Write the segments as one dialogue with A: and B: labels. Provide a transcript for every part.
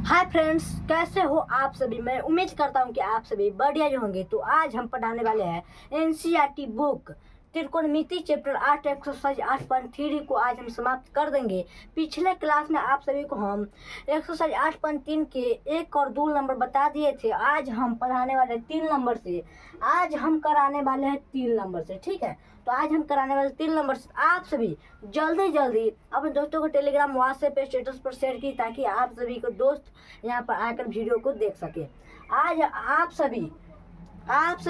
A: Hi friends, कैसे हो आप सभी। मैं उम्मीद करता हूं कि आप सभी बढ़िया ही होंगे। तो आज हम पढ़ाने वाले हैं एनसीईआरटी बुक त्रिकोणमिति चैप्टर 8 एक्सरसाइज 8.3 को आज हम समाप्त कर देंगे। पिछले क्लास में आप सभी को हम एक्सरसाइज 8.3 के 1 और 2 नंबर बता दिए थे। आज हम पढ़ाने वाले हैं 3 नंबर से। आज हम कराने वाले हैं 3 नंबर से, ठीक है। तो आज हम कराने वाले 3 नंबर से आप सभी जल्दी जल्दी अपने दोस्तों को टेलीग्राम व्हाट्सएप पे स्टेटस पर शेयर की, ताकि आप सभी को दोस्त यहाँ पर आकर वीडियो को देख सके। आज आप सभी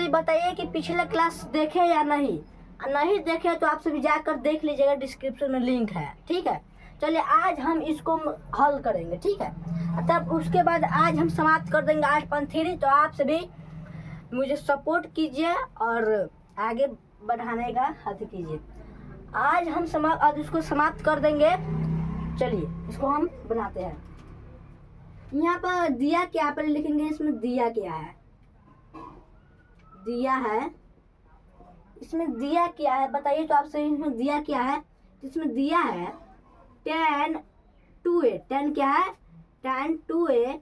A: बताइए कि पिछले क्लास देखे या नहीं। नहीं देखे तो आप सभी जाकर देख लीजिएगा, डिस्क्रिप्शन में लिंक है, ठीक है। चलिए आज हम इसको हल करेंगे, ठीक है। तब उसके बाद आज हम समाप्त कर देंगे 8.3। तो आप सभी मुझे सपोर्ट कीजिए और आगे बढ़ाने का हद कीजिए। आज हम आज इसको समाप्त कर देंगे। चलिए इसको हम बनाते हैं। यहाँ पर दिया क्या पर लिखेंगे, इसमें दिया क्या है। दिया है, इसमें दिया क्या है बताइए तो आप सही। इसमें दिया क्या है, इसमें दिया है tan 2a। tan क्या है, tan 2a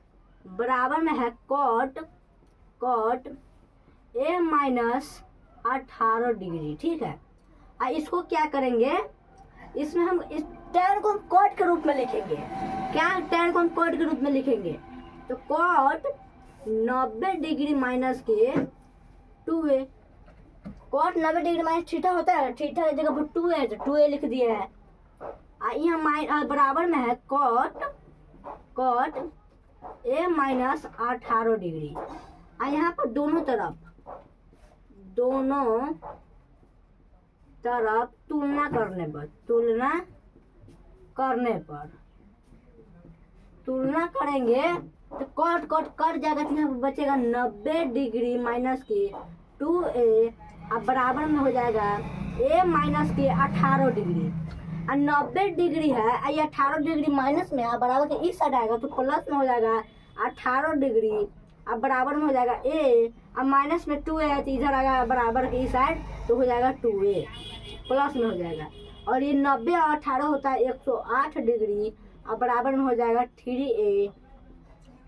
A: बराबर में है cot a माइनस 18 डिग्री, ठीक है। इसको क्या करेंगे, इसमें हम इस tan को cot के रूप में लिखेंगे। क्या tan को हम cot के रूप में लिखेंगे, तो cot 90 डिग्री माइनस के 2a। cot 90 degree minus theta होता है, थीटा की जगह पर 2a तो 2a लिख दिए है। यहाँ बराबर में है cot a माइनस 18 डिग्री। यहाँ पर दोनों तरफ तुलना करेंगे तो कट कट जाएगा, तो यहाँ पर बचेगा 90 डिग्री माइनस के 2a अब बराबर में हो जाएगा a माइनस के 18 डिग्री। 90 डिग्री है, ये 18 डिग्री माइनस में है, बराबर के इस साइड आएगा तो प्लस में हो जाएगा 18 डिग्री। अब बराबर में हो जाएगा a, अब माइनस में 2a है तो इधर आएगा बराबर के इस साइड तो हो जाएगा 2a, प्लस में हो जाएगा। और ये 90 और 18 होता है 108 डिग्री। अब बराबर में हो जाएगा 3a।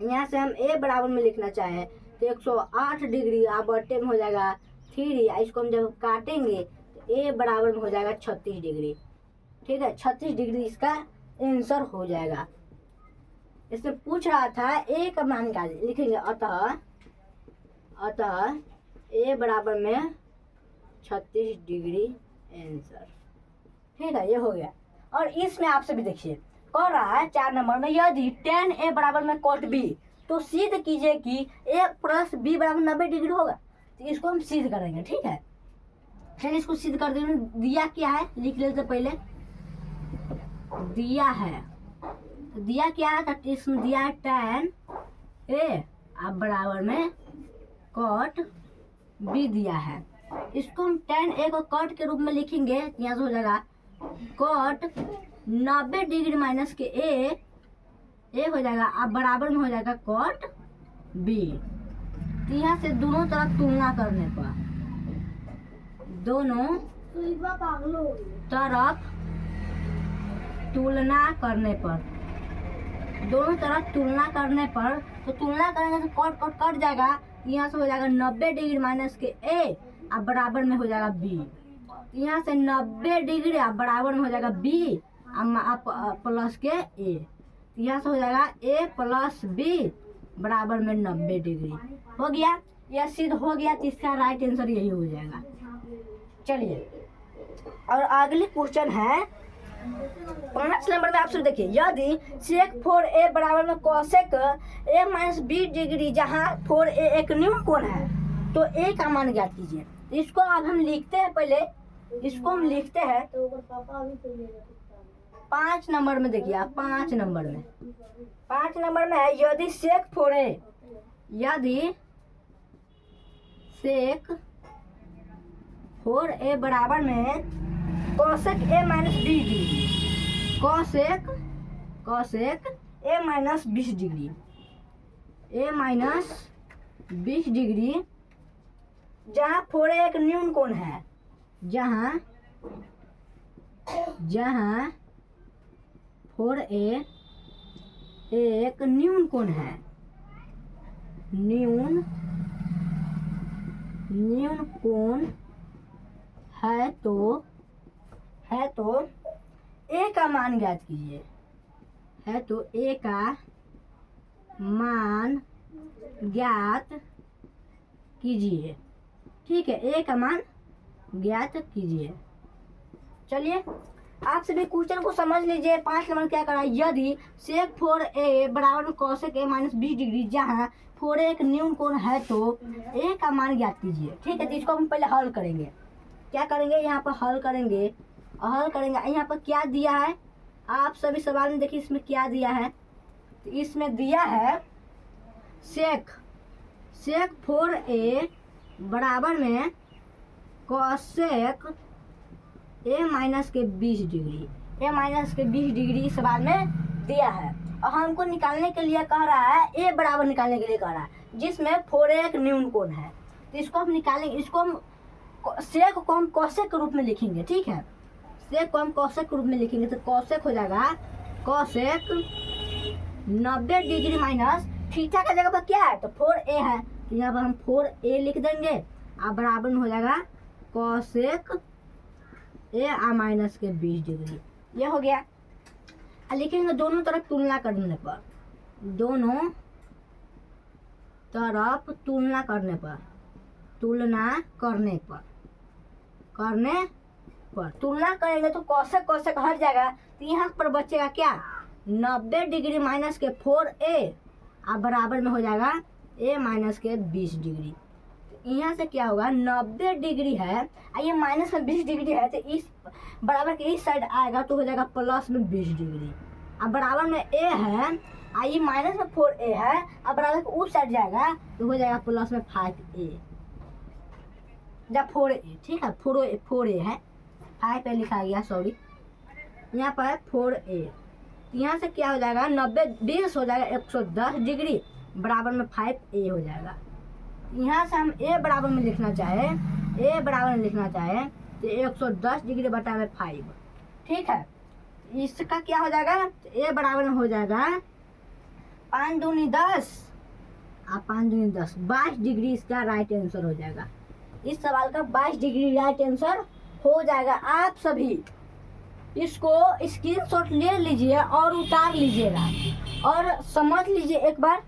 A: यहाँ से हम a बराबर में लिखना चाहे तो 108 डिग्री अब बटे में हो जाएगा 3। इसको हम जब काटेंगे तो a बराबर में हो जाएगा 36 डिग्री, ठीक है। 36 डिग्री इसका आंसर हो जाएगा। इसमें पूछ रहा था a का मान क्या लिखेंगे, अतः a बराबर में 36 डिग्री आंसर, ठीक है। ये हो गया। और इसमें आप सभी देखिए कह रहा है 4 नंबर में, यदि tan a बराबर में cot b तो सिद्ध कीजिए कि a प्लस b बराबर 90 डिग्री होगा। तो इसको हम सिद्ध करेंगे, ठीक है। चलिए इसको सिद्ध कर देंगे। दिया क्या है लिख लेते पहले। दिया है, तो दिया क्या है, तो इसमें दिया है tan a अब बराबर में cot b दिया है। इसको हम tan a को cot के रूप में लिखेंगे। यहाँ से हो जाएगा cot 90 डिग्री माइनस के a हो जाएगा अब बराबर में हो जाएगा cot b। तो यहाँ से दोनों तरफ तुलना करने पर तो तुलना करेंगे तो कट कट जाएगा। यहाँ से हो जाएगा 90 डिग्री माइनस के a अब बराबर में हो जाएगा b। यहाँ से 90 डिग्री अब बराबर में हो जाएगा b अब प्लस के a। यहाँ से हो जाएगा a प्लस b बराबर में 90 डिग्री हो गया। यह सिद्ध हो गया, तो इसका राइट आंसर यही हो जाएगा। चलिए और अगली क्वेश्चन है 5 नंबर में। आप सब देखिए, यदि sec 4a बराबर में cosec a minus b degree, जहाँ 4a एक न्यून कोण है, तो a का मान ज्ञात कीजिए। इसको अब हम लिखते हैं, पहले इसको हम लिखते हैं 5 नंबर में। देखिए आप 5 नंबर में है, यदि sec 4a बराबर में cosec a minus b degree, cosec a minus 20 degree, a minus 20 degree, जहाँ 4a एक न्यून कोण है, जहाँ 4a एक न्यून कोण है, न्यून कोण है तो ए का मान ज्ञात कीजिए, है तो ए का मान ज्ञात कीजिए। ठीक है, ए का मान ज्ञात कीजिए। चलिए आप सभी क्वेश्चन को समझ लीजिए। 5 नंबर क्या करा, यदि सेक 4a बराबर कॉसेक a माइनस 20 डिग्री जहाँ 4a एक न्यून कोण है तो a का मान ज्ञात कीजिए। ठीक है, तो इसको हम पहले हल करेंगे। क्या करेंगे, यहाँ पर हल करेंगे। यहाँ पर क्या दिया है, आप सभी सवाल में देखिए इसमें क्या दिया है। तो इसमें दिया है सेक 4a बराबर में कॉसेक a माइनस के 20 डिग्री, a माइनस के 20 डिग्री इस सवाल में दिया है। और हमको निकालने के लिए कह रहा है, a बराबर निकालने के लिए कह रहा है, जिसमें 4a एक न्यून कोण है। तो इसको हम निकालेंगे, इसको हम सेक को हम कॉसेक के रूप में लिखेंगे। ठीक है, सेक को हम कॉसेक के रूप में लिखेंगे। तो कॉसेक हो जाएगा कॉसेक 90 डिग्री माइनस थीटा का जगह पर क्या है तो 4a है, तो यहाँ पर हम 4a लिख देंगे। अब बराबर में हो जाएगा कॉसेक a माइनस के 20 डिग्री। ये हो गया। लिखेंगे दोनों तरफ तुलना करने पर, दोनों तरफ तुलना करने पर, तुलना करेंगे तो कॉसेक हट जाएगा। तो यहाँ पर बचेगा क्या, 90 डिग्री माइनस के 4a अब बराबर में हो जाएगा a माइनस के 20 डिग्री। तो यहाँ से क्या होगा, 90 डिग्री है और ये माइनस में 20 डिग्री है, तो इस बराबर के इस साइड आएगा तो हो जाएगा प्लस में 20 डिग्री। अब बराबर में a है और ये माइनस में 4a है, अब बराबर के उस साइड जाएगा तो हो जाएगा प्लस में 5a जब 4a। ठीक है, 4a है, 5a लिखा गया, सॉरी, यहाँ पर 4a। यहाँ से क्या हो जाएगा, 90 20 हो जाएगा 110 डिग्री बराबर में 5a हो जाएगा। यहाँ से हम a बराबर में लिखना चाहे तो 110 डिग्री बटा में 5। ठीक है, इसका क्या हो जाएगा, a बराबर में हो जाएगा 5 दूनी 10 और 5 दूनी 10, 22 डिग्री इसका राइट आंसर हो जाएगा। इस सवाल का 22 डिग्री राइट आंसर हो जाएगा। आप सभी इसको स्क्रीनशॉट ले लीजिए और उतार लीजिएगा और समझ लीजिए एक बार।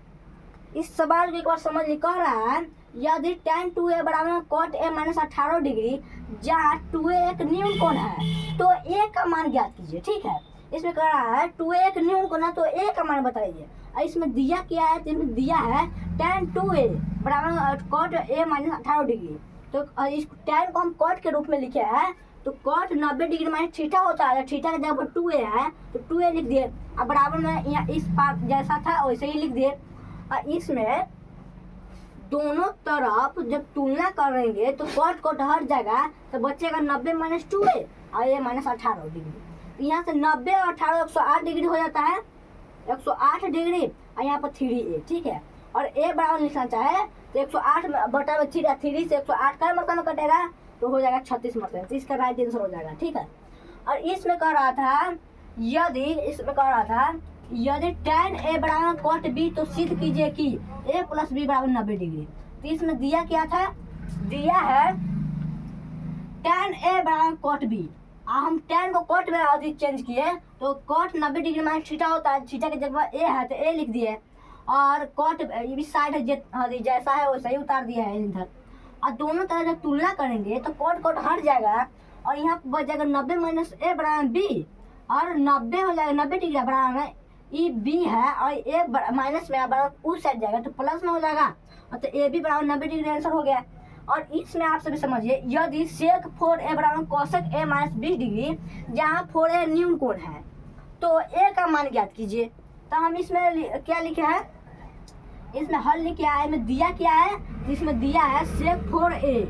A: इस सवाल को एक बार समझ लीजिए। कह रहा है यदि tan 2a बराबर cot a माइनस 18 डिग्री जहाँ 2a एक न्यून कोण है तो a का मान ज्ञात कीजिए। ठीक है, इसमें कह रहा है 2a एक न्यून कोण है तो a का मान बताइए। और इसमें दिया क्या है, तो इसमें दिया है tan 2a बराबर cot a माइनस 18 डिग्री। तो इस tan को हम cot के रूप में लिखे हैं, तो cot 90 डिग्री माइनस थीटा होता है, थीटा की जगह पर 2a है तो 2a लिख दिए। अब बराबर में यहाँ इस पार्ट जैसा था वैसे ही लिख दिए। और इसमें दोनों तरफ जब तुलना करेंगे तो cot हट जाएगा तो बचेगा 90 माइनस 2a और a माइनस 18 डिग्री। यहाँ से 90 और 18 108 डिग्री हो जाता है, 108 डिग्री और यहाँ पर 3a। ठीक है, और a बराबर लिखना चाहे तो 108 बटा में 3 से 108 का मतलब में कटेगा तो हो जाएगा 36 मतलब, तो इसका राइट आंसर हो जाएगा। ठीक है, और इसमें कह रहा था यदि tan a बराबर cot b तो सिद्ध कीजिए कि a प्लस b बराबर 90 डिग्री। तो इसमें दिया क्या था, दिया है tan a बराबर cot b। हम tan को cot में अधिक चेंज किए तो cot 90 डिग्री माइनस थीटा होता है, थीटा की जगह a है तो a लिख दिए और cot इस साइड है जैसा है वैसा ही उतार दिया है इधर। और दोनों तरह जब तुलना करेंगे तो cot हट जाएगा और यहाँ बच जाएगा 90 माइनस a बराबर b और 90 हो जाएगा 90 डिग्री बराबर ई बी है और ए माइनस में बराबर उस साइड जाएगा तो प्लस में हो जाएगा और तो ए बी बराबर 90 डिग्री आंसर हो गया। और इसमें आप सभी समझिए यदि सेक 4a बराबर कोसेक a माइनस 20 डिग्री जहाँ 4a न्यून कोण है तो a का मान ज्ञात कीजिए। तो हम इसमें क्या लिखे हैं, इसमें हल लिखे है, इसमें दिया क्या है, इसमें दिया है सेक 4a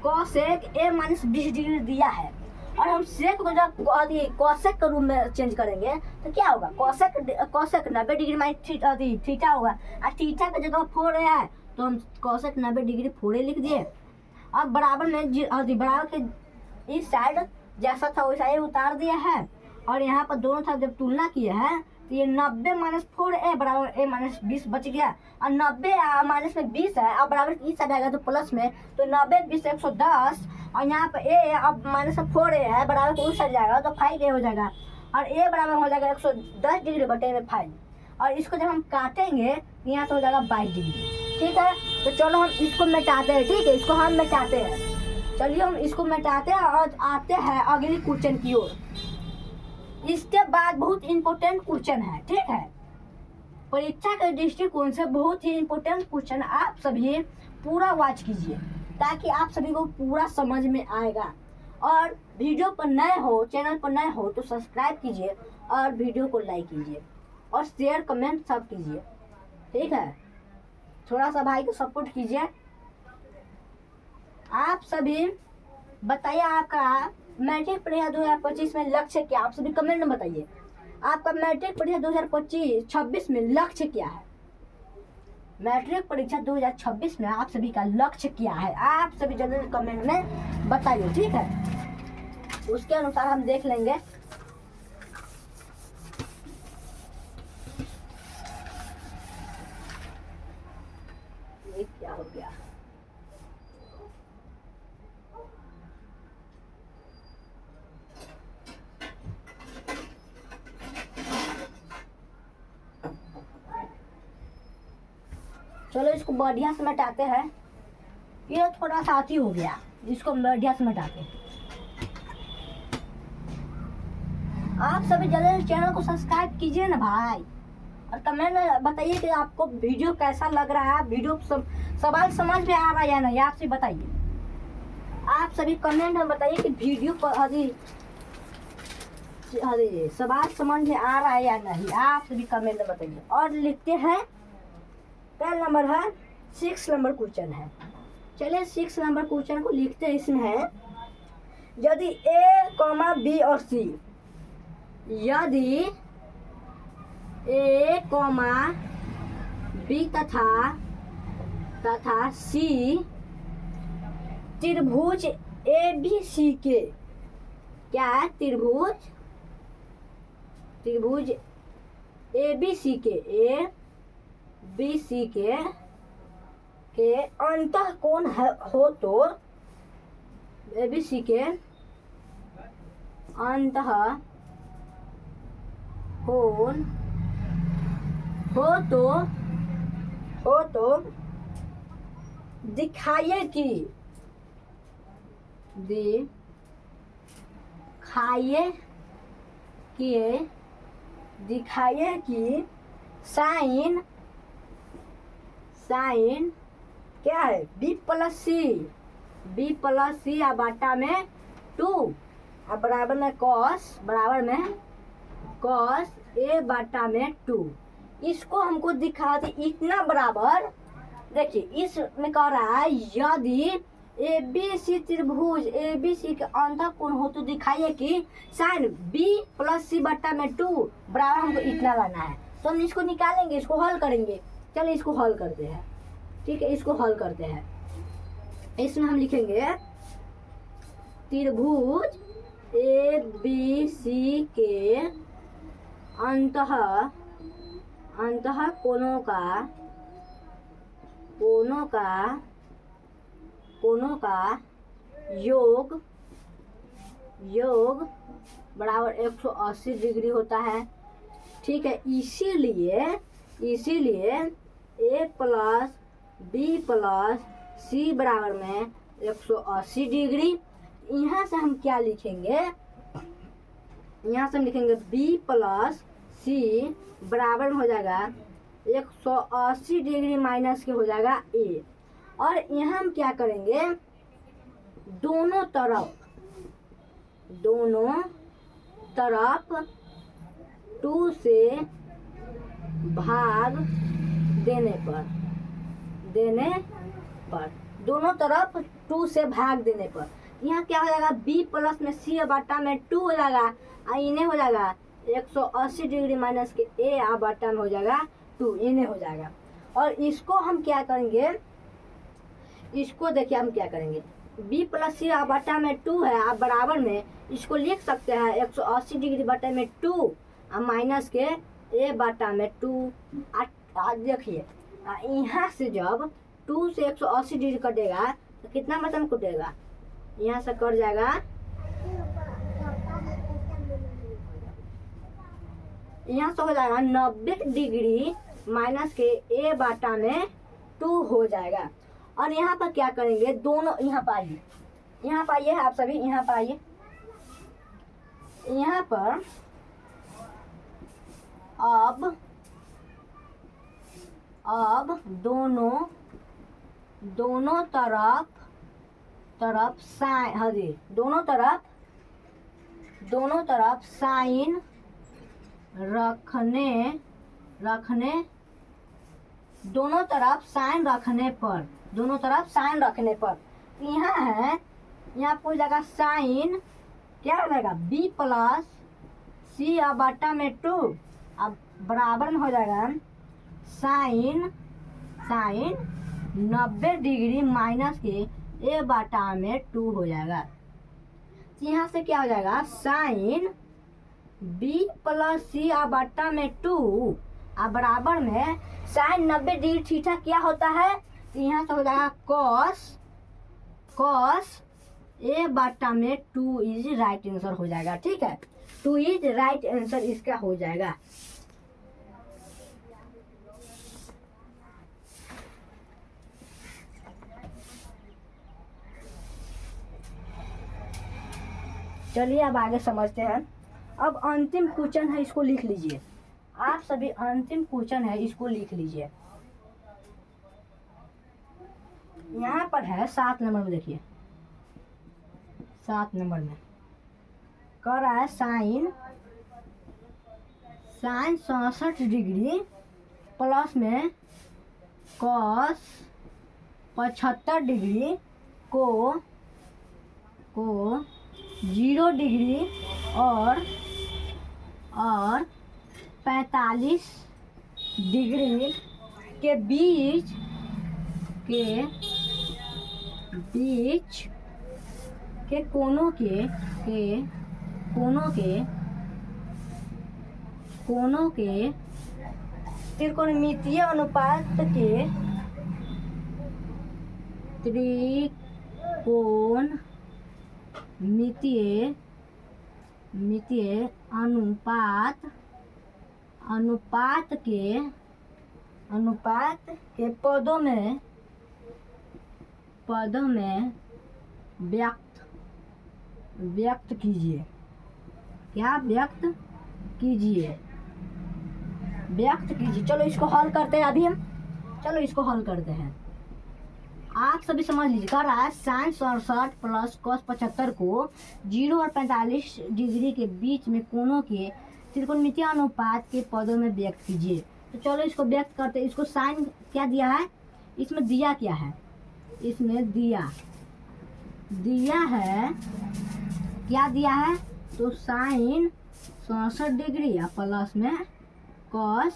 A: cosec a minus 20 degree दिया है। और हम सेक को जब कोसेक के रूप में चेंज करेंगे तो क्या होगा, कोसेक 90 डिग्री माइनस थीटा होगा और थीटा की जगह 4a है तो हम कोसेक 90 डिग्री 4a लिख दिए। अब बराबर में बराबर के इस साइड जैसा था वैसा ही उतार दिया है और यहाँ पर दोनों तरफ जब तुलना किए हैं तो तो ये 90 माइनस 4a बराबर a माइनस 20 बच गया। और 90 माइनस में 20 है, अब बराबर इस साइड आएगा तो प्लस में, तो 90 20 110, और यहाँ पर a अब माइनस 4a है बराबर तो उस साइड जाएगा तो 5a हो जाएगा, और a बराबर हो जाएगा 110 डिग्री बटे में 5। और इसको जब हम काटेंगे यहाँ से हो जाएगा 22 डिग्री। ठीक है, तो चलो हम इसको मिटाते हैं। ठीक है, इसको हम मिटाते हैं। चलिए हम इसको मिटाते हैं और आते हैं अगली क्वेश्चन की ओर। इसके बाद बहुत इंपॉर्टेंट क्वेश्चन है। ठीक है, परीक्षा के दृष्टिकोण से बहुत ही इंपॉर्टेंट क्वेश्चन, आप सभी पूरा वॉच कीजिए ताकि आप सभी को पूरा समझ में आएगा। और वीडियो पर नए हो, चैनल पर नए हो तो सब्सक्राइब कीजिए और वीडियो को लाइक कीजिए और शेयर कमेंट सब कीजिए। ठीक है, थोड़ा सा भाई को सपोर्ट कीजिए। आप सभी बताइए आपका मैट्रिक परीक्षा 2025 में लक्ष्य क्या, आप सभी कमेंट में बताइए। आपका मैट्रिक परीक्षा 2026 में लक्ष्य क्या है? मैट्रिक परीक्षा 2026 में आप सभी का लक्ष्य क्या है, आप सभी जल्दी कमेंट में बताइए। ठीक है, उसके अनुसार हम देख लेंगे। ये क्या हो गया? चलो इसको बढ़िया से मिटाते हैं। ये थोड़ा साथी हो गया, इसको बढ़िया से मिटाते हैं। आप सभी जल्दी चैनल को सब्सक्राइब कीजिए ना भाई, और कमेंट में बताइए कि आपको वीडियो कैसा लग रहा है, वीडियो सवाल समझ में आ रहा है या नहीं, आप सभी बताइए। आप सभी कमेंट में बताइए कि वीडियो पर अरे सवाल समझ में आ रहा है या नहीं, आप सभी कमेंट में बताइए। और लिखते हैं, पहला नंबर है 6 नंबर क्वेश्चन है। चलिए 6 नंबर क्वेश्चन को लिखते हैं। इसमें है यदि a, b और c, यदि a, b तथा c त्रिभुज ABC के, क्या है? त्रिभुज ABC के ABC के अंतः कोण हो तो ABC के अंतः कोण हो तो दिखाइए कि साइन क्या है? b प्लस सी या बाटा में 2 और बराबर में कॉस a बाटा में 2। इसको हमको दिखा दे इतना बराबर। देखिए इसमें कह रहा है यदि ABC त्रिभुज ABC के अंतः कोण हो तो दिखाइए कि साइन b प्लस सी बट्टा में 2 बराबर हमको इतना लाना है। तो हम इसको निकालेंगे, इसको हल करेंगे। चलिए इसको हल करते हैं। ठीक है, इसको हल करते हैं। इसमें हम लिखेंगे त्रिभुज ABC के अंतः कोणों का योग बराबर 180 डिग्री होता है। ठीक है, इसीलिए a plus b plus c बराबर में 180 डिग्री। यहाँ से हम क्या लिखेंगे? यहाँ से हम लिखेंगे b प्लस c बराबर हो जाएगा 180 डिग्री माइनस के हो जाएगा a। और यहाँ हम क्या करेंगे? दोनों तरफ 2 से भाग देने पर दोनों तरफ 2 से भाग देने पर यहाँ क्या हो जाएगा? b प्लस में c बाटा में 2 हो जाएगा, और इन्हें हो जाएगा 180 डिग्री माइनस के a बाटा में हो जाएगा 2, इन्हें हो जाएगा। और इसको हम क्या करेंगे? इसको देखिए हम क्या करेंगे, b प्लस सी बटा में 2 है, आप बराबर में इसको लिख सकते हैं 180 डिग्री बटे में 2 और माइनस के ए बटा में 2। देखिए यहाँ से जब 2 से 180 डिग्री कटेगा तो कितना मतलब कटेगा, यहाँ से कट जाएगा, यहाँ से हो जाएगा 90 डिग्री माइनस के ए बटा में 2 हो जाएगा। और यहाँ पर क्या करेंगे, दोनों यहाँ पर आइए, यहाँ पर आइए आप सभी, यहाँ पर आइए, यहाँ पर अब दोनों तरफ साइन, हाँ जी, दोनों तरफ साइन रखने दोनों तरफ साइन रखने पर यहाँ है, यहाँ पर जगह साइन क्या हो जाएगा, b प्लस सी बटा में 2, अब बराबर में हो जाएगा साइन 90 डिग्री माइनस के ए बटा में 2 हो जाएगा। यहाँ से क्या हो जाएगा, साइन b प्लस सी बटा में 2 अब बराबर में साइन 90 डिग्री थीटा क्या होता है, यहाँ से हो जाएगा कॉस ए बटा में 2 इज राइट आंसर हो जाएगा। ठीक है, 2 इज राइट आंसर इसका हो जाएगा। चलिए अब आगे समझते हैं। अब अंतिम क्वेश्चन है, इसको लिख लीजिए आप सभी, अंतिम क्वेश्चन है, इसको लिख लीजिए। यहाँ पर है 7 नंबर में, देखिए 7 नंबर में कर रहा है साइन 67 डिग्री प्लस में कॉस 75 डिग्री को 0 डिग्री और 45 डिग्री के बीच के कोनों के त्रिकोणमितीय अनुपात के मितीय अनुपात के पदों में व्यक्त कीजिए। क्या व्यक्त कीजिए? चलो इसको हल करते हैं अभी हम, चलो इसको हल करते हैं। आप सभी समझ लीजिए, कर रहा है साइन 67 प्लस कॉस 75 को 0 और 45 डिग्री के बीच में कोनों के त्रिकोणमितीय अनुपात के पदों में व्यक्त कीजिए। तो चलो इसको व्यक्त करते हैं। इसको साइन क्या दिया है, इसमें दिया क्या है, इसमें दिया है, क्या दिया है, तो साइन 67 डिग्री या प्लस में कॉस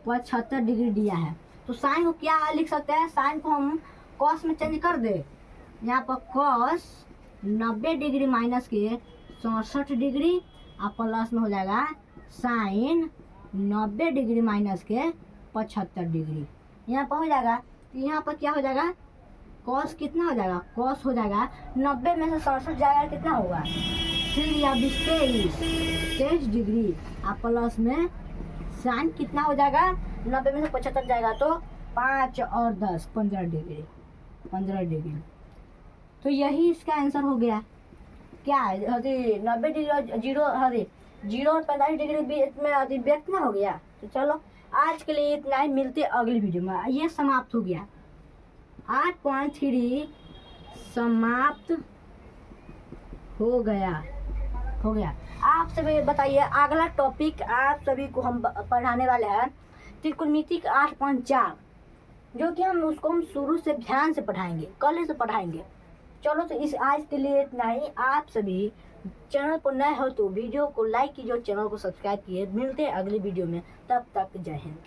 A: 75 डिग्री दिया है। तो साइन को क्या लिख सकते हैं, साइन को हम कॉस में चेंज कर दे, यहाँ पर कॉस 90 डिग्री माइनस के 67 डिग्री और प्लस में हो जाएगा साइन 90 डिग्री माइनस के 75 डिग्री, यहाँ पर हो जाएगा। यहाँ पर क्या हो जाएगा, कॉस कितना हो जाएगा, कॉस हो जाएगा 90 में से 67 जाएगा, कितना होगा 3 या 23 डिग्री और प्लस में साइन कितना हो जाएगा, 90 में से 75 जाएगा तो 5 और 10 15 डिग्री। तो यही इसका आंसर हो गया। क्या है, 90 डिग्री 0 और 45 डिग्री बीच में व्यक्त ना हो गया। तो चलो आज के लिए इतना ही, मिलते अगली वीडियो में। ये समाप्त हो गया, 8.3 समाप्त हो गया। आप सभी बताइए, अगला टॉपिक आप सभी को हम पढ़ाने वाले हैं त्रिकोणमिति का 8.4, जो कि हम शुरू से ध्यान से पढ़ाएंगे, कल से पढ़ाएंगे। चलो तो इस आज के लिए इतना ही। आप सभी चैनल पर नए हो तो वीडियो को लाइक कीजिए और चैनल को सब्सक्राइब कीजिए। मिलते हैं अगली वीडियो में, तब तक जय हिंद।